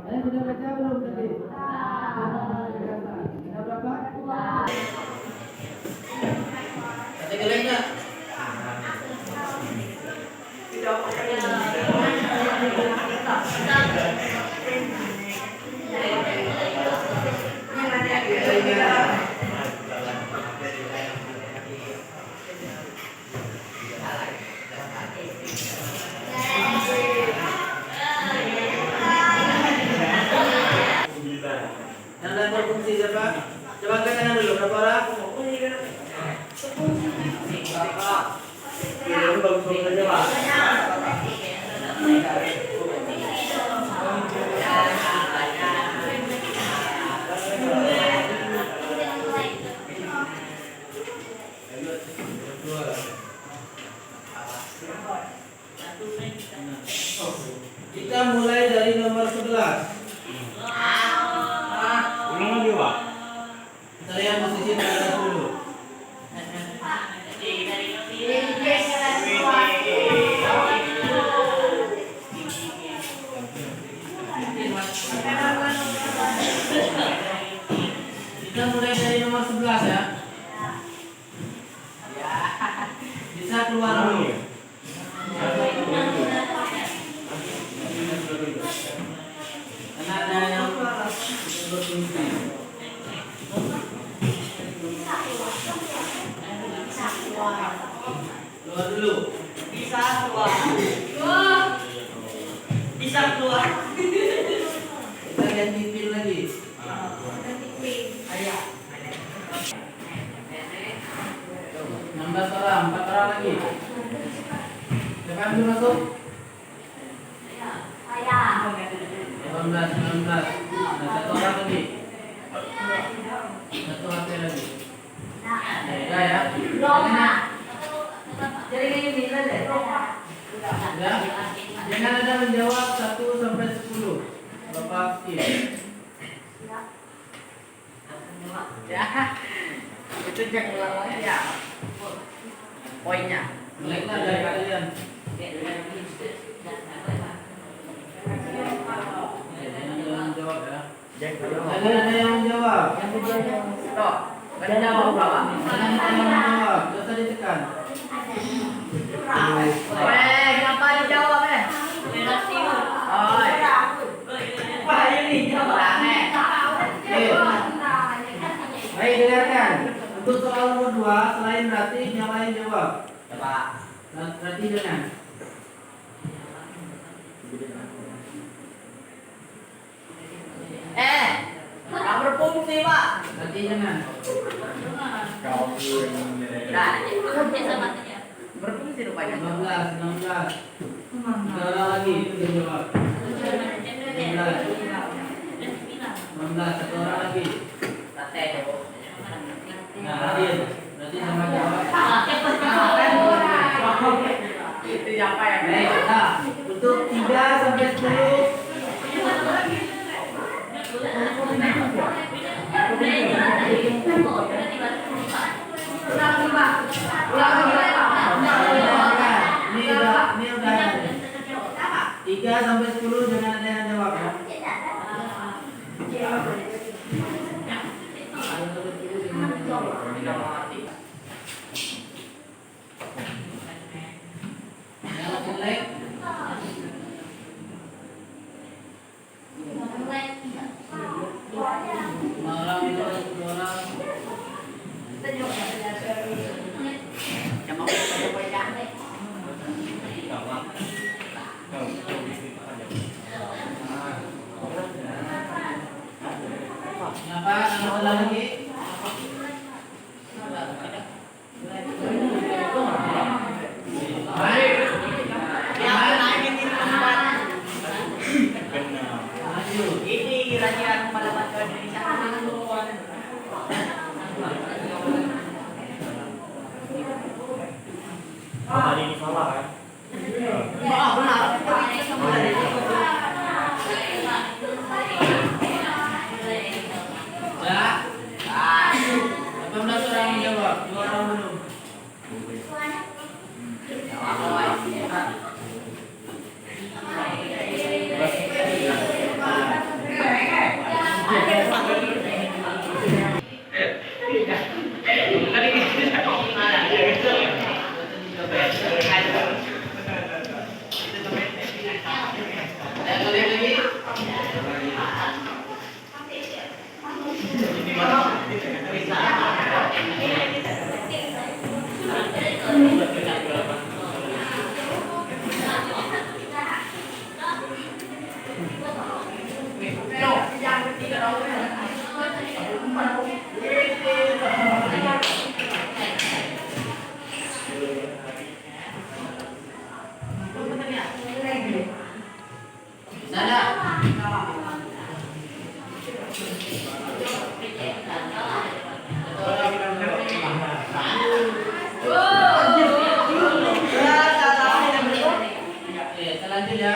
Kalian sudah baca belum tadi? Kita berapa? Kategorinya. Yang lain berfungsi siapa? Coba angkat tangan dulu, berapa orang? Ini bagus aja, Pak. Kita mulai dari nomor 11. Ulang lagi, Pak. Kita lihat posisi tanda dulu. Kita mulai dari nomor 11 ya. Bisa keluar dulu. Karena ada yang berfungsi. Keluar dulu. bisa keluar Kita ganti pin lagi. ayo 16. 16 orang, 4 orang lagi. Siapa yang belum masuk? Saya. 18, 19. Nah, 1 orang lagi. 1 HP lagi. Ya, ya. Roma. Jadi kayak gini lah deh. Ya. Jangan ada menjawab 1 sampai 10. Bapak Kim. Ya. Itu jangan ulang lagi ya. Poinnya. Mulailah dari kalian. Jangan jawab ya. Jangan ada yang menjawab. Stop. Gak ada jawab berapa? Jangan ada yang menjawab. Gak usah ditekan. Kenapa dijawab Oh, wah ini jawab Baik, dengarkan. Untuk soal nomor 2, selain berarti yang lain jawab. Coba. Berarti jangan. Gak berfungsi pak. Berarti jangan. Nah, berfungsi rupanya. 15, 16. 3 orang lagi yang jawab. 16, 1 orang lagi. Nah, berarti sama jawab. Itu siapa ya? Baik, nah, untuk 3 sampai 10. Ini udah 3 sampai 10 jangan ada yang jawab ya. Yang mulai malam itu 10 orang. Yang mau kita poinnya. Kenapa? Nama lagi? Baik. Yang naikin ini tempat. Maju. Ini kira-kira malaman ke Indonesia. Tadi ini salah kan? Benar. Ya. 18 orang yang jawab, 2 orang belum. Ada kalian lagi? Sana. Oke, selanjutnya.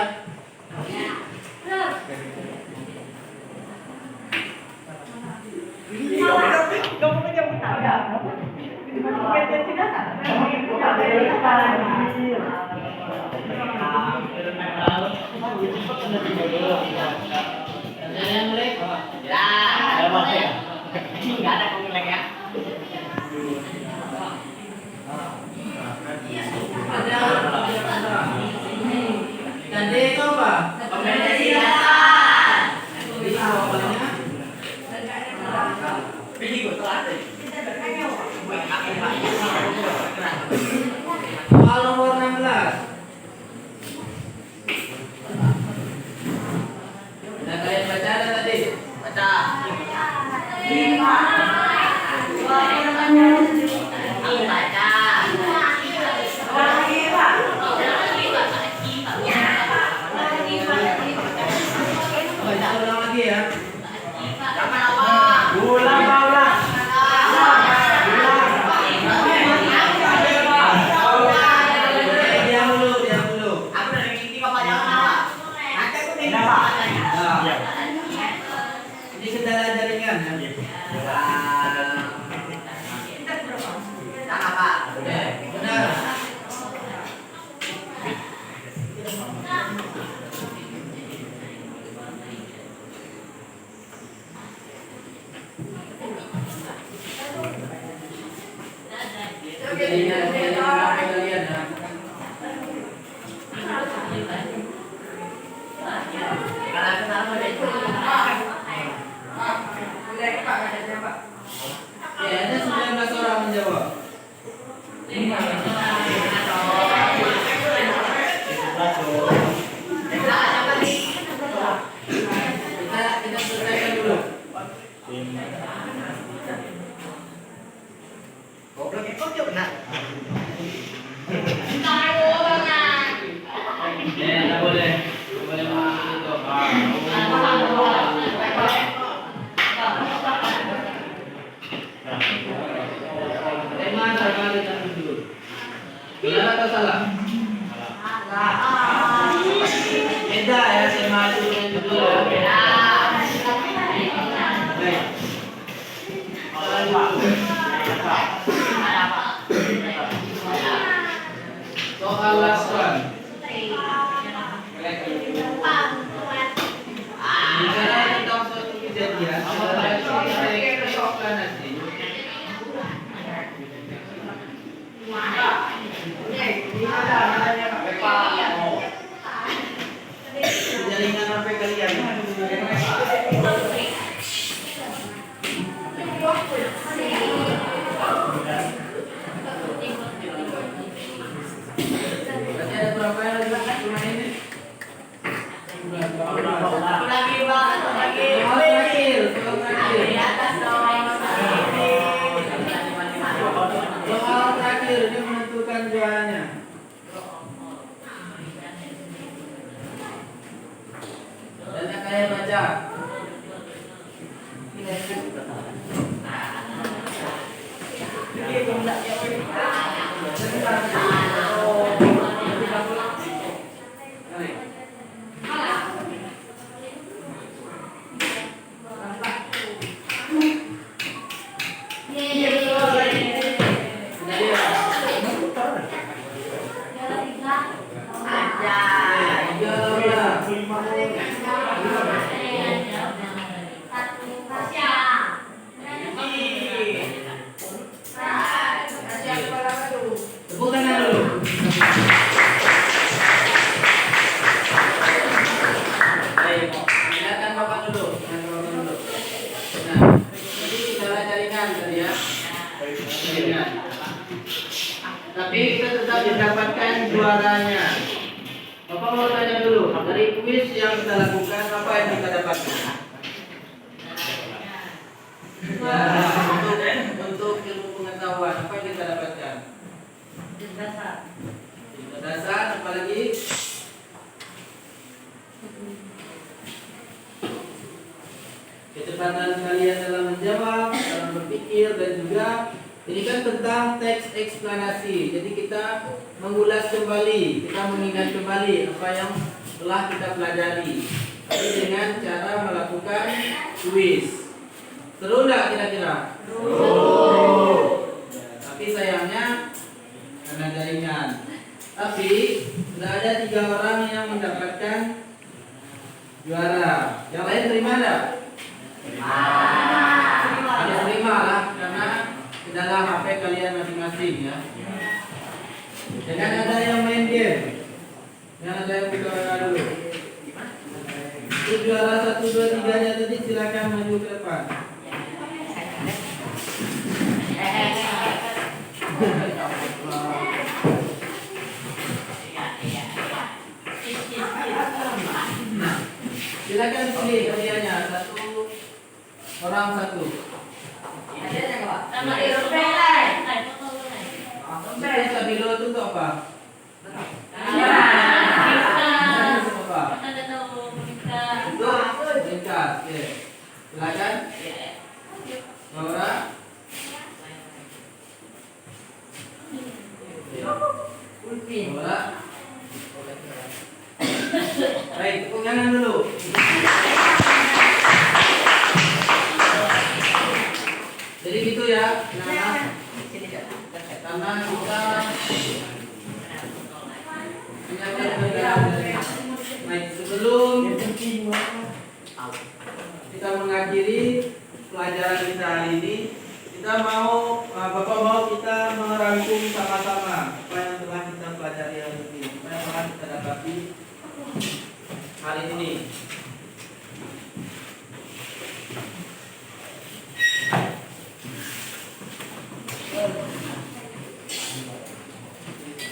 Ada yang mulai? Ya. Enggak ada pemilih ya. Ada. Tadi itu apa? Pemilih silakan. Jadi jawabannya Pilih gue telat deh. soal nomor 16. Nah, kalian baca ada tadi? Baca. Aku baca. Jaringan HP kalian ya. Kalau aku tahu ada itu. Ya, ada 19 orang menjawab. Kita selesaikan dulu. Goblok ikut yuk nak. Ya, nggak boleh. Nggak boleh ngomong itu. Tema terkali dan dulu. Benar atau salah? Beda ya tema itu dan judul ya. Baik. Soal last one. Bicara tentang suatu kejadian, saya persoalan nanti. Jaringan HP kalian. Berarti ada berapa yang lagi rumah ini? Lagi banget lagi. Soal terakhir. Soal terakhir dia menentukan juaranya. Dan kalian baca. Tepuk tangan dulu. Baik, silakan bapak dulu. Nah, jadi bicara jaringan tadi ya. Jaringan. Tapi kita tetap mendapatkan juaranya. Bapak mau tanya dulu, dari kuis yang kita lakukan apa yang kita dapatkan? Ya, untuk ilmu pengetahuan apa yang kita dapatkan? Ilmu dasar, apa lagi? Kecepatan kalian dalam menjawab, dalam berpikir, dan juga ini kan tentang teks eksplanasi. Jadi kita mengulas kembali, kita mengingat kembali apa yang telah kita pelajari. Tapi dengan cara melakukan kuis. Seru nggak kira-kira? Tapi sayangnya karena jaringan. Tapi sudah ada 3 orang yang mendapatkan juara. Yang lain terima nggak? Ada terima lah karena di dalam HP kalian masing-masing ya. Jangan ada yang main game. Jangan ada yang buka WA dulu. Itu juara 1, 2, 3 nya tadi silakan maju ke depan. Silakan pilih hadiahnya, 1 orang 1. Sama Irfan. Itu stabilo itu untuk apa? Apa? Untuk ringkas. Oke. Silakan. Laura. Laura. Baik, tepuk tangan dulu. Jadi gitu ya, karena kita baik sebelum kita mengakhiri pelajaran kita hari ini, kita mau Bapak mau kita merangkum sama-sama apa yang telah kita pelajari hari ini, apa yang telah kita dapati hari ini.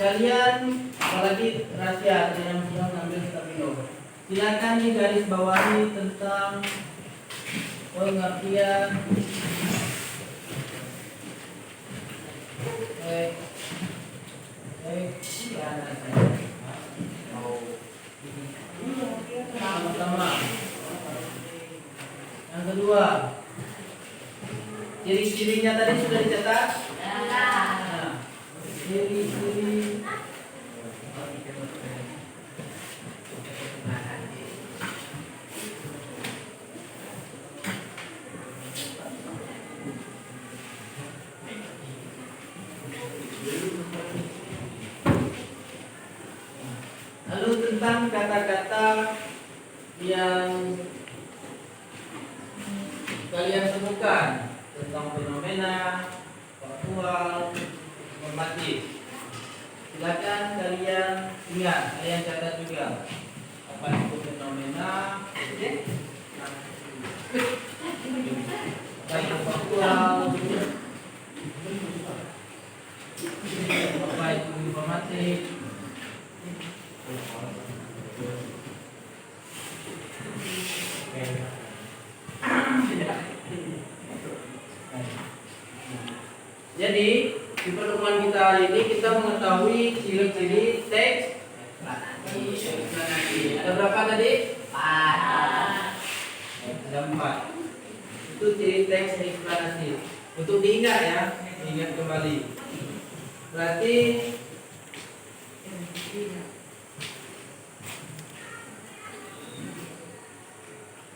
Kalian apalagi rahasia yang sudah ngambil stabilo, silakan di garis bawahi tentang pengertian sama-sama. Yang kedua, ciri-cirinya tadi sudah dicatat. Nah, ciri-ciri lalu tentang kata-kata yang kalian temukan tentang fenomena, faktual, normatif. Silakan kalian ingat, kalian catat juga apa itu fenomena, apa itu faktual, apa itu informatif. Jadi di pertemuan kita hari ini kita mengetahui ciri-ciri teks eksplanasi. Ada berapa tadi? 4. Ada 4. Itu ciri teks eksplanasi. Untuk diingat ya, diingat kembali. Berarti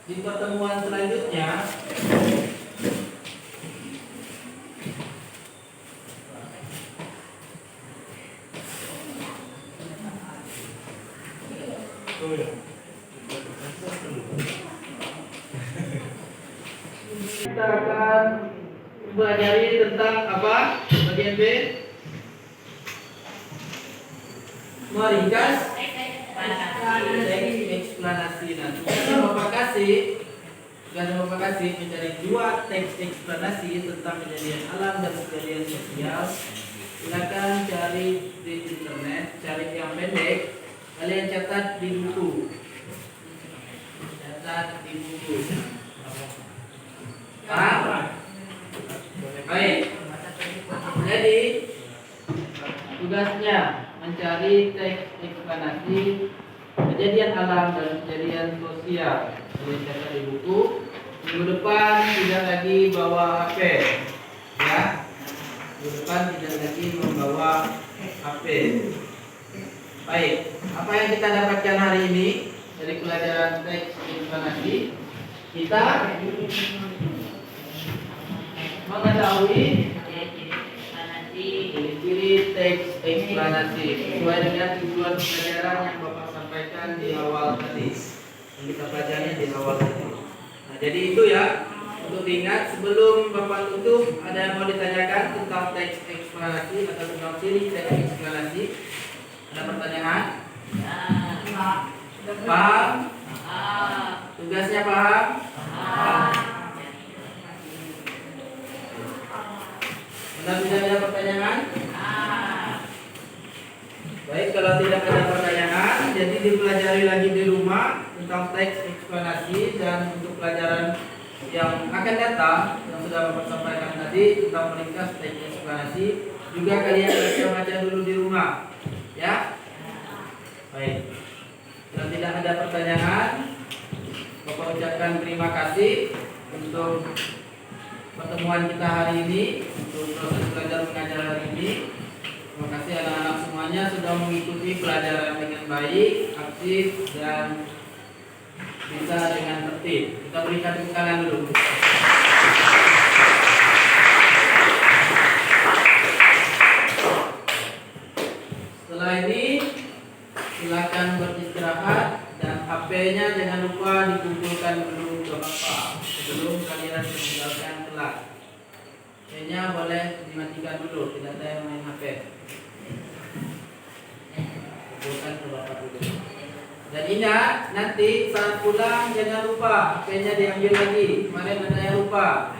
di pertemuan selanjutnya kita akan pelajari tentang apa? Bagian B, meringkas teks eksplanasi. Nanti Bapak kasih mencari 2 teks eksplanasi tentang kejadian alam dan kejadian sosial. Silakan cari di internet, cari yang pendek. Kalian catat di buku. Paham? Baik. Jadi tugasnya mencari teks eksplanasi kejadian alam dan kejadian sosial. Kalian catat di buku. Minggu depan tidak lagi bawa HP, ya. Minggu depan tidak lagi membawa HP. Baik. Apa yang kita dapatkan hari ini dari pelajaran teks eksplanasi? Kita mengetahui ciri-ciri teks eksplanasi sesuai dengan tujuan pelajaran yang Bapak sampaikan di awal tadi, yang kita pelajari di awal tadi. Nah, jadi itu ya, untuk diingat. Sebelum Bapak tutup, ada yang mau ditanyakan tentang teks eksplanasi atau tentang ciri teks eksplanasi? Ada pertanyaan? Paham? Tugasnya paham? Tidak ada pertanyaan? Baik, kalau tidak ada pertanyaan, jadi dipelajari lagi di rumah tentang teks eksplanasi. Dan untuk pelajaran yang akan datang, yang sudah Bapak sampaikan tadi tentang meringkas teks eksplanasi, juga kalian bisa baca dulu di rumah, ya. Baik, kalau tidak ada pertanyaan, Bapak ucapkan terima kasih untuk pertemuan kita hari ini, untuk proses belajar mengajar hari ini. Terima kasih anak-anak semuanya sudah mengikuti pelajaran dengan baik, aktif, dan bisa dengan tertib. Kita berikan tepuk tangan dulu. Setelah ini silakan beristirahat, dan HP-nya jangan lupa dikumpulkan dulu ke Bapak sebelum kalian meninggalkan kelas. HP-nya boleh dimatikan dulu, tidak ada yang main HP. Kumpulkan ke bapak dulu. Dan ingat, nanti saat pulang jangan lupa HP-nya diambil lagi. Kemarin ada yang lupa.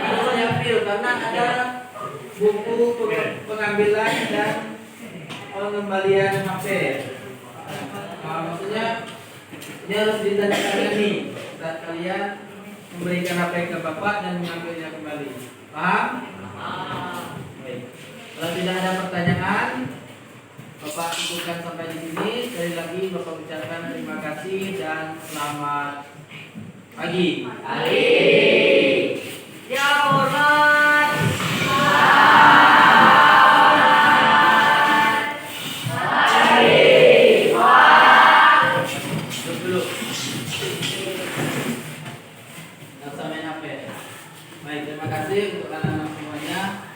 Harus diambil karena ada buku pengambilan dan pengembalian HP. Maksudnya ini harus ditandatangani saat kalian memberikan HP ke bapak dan mengambilnya kembali. Paham? Baik. Kalau tidak ada pertanyaan, Bapak cukupkan sampai di sini. Sekali lagi Bapak ucapkan terima kasih dan selamat pagi. Ya hormat. Duduk dulu. Nggak usah main HP. Baik, terima kasih untuk anak-anak semuanya.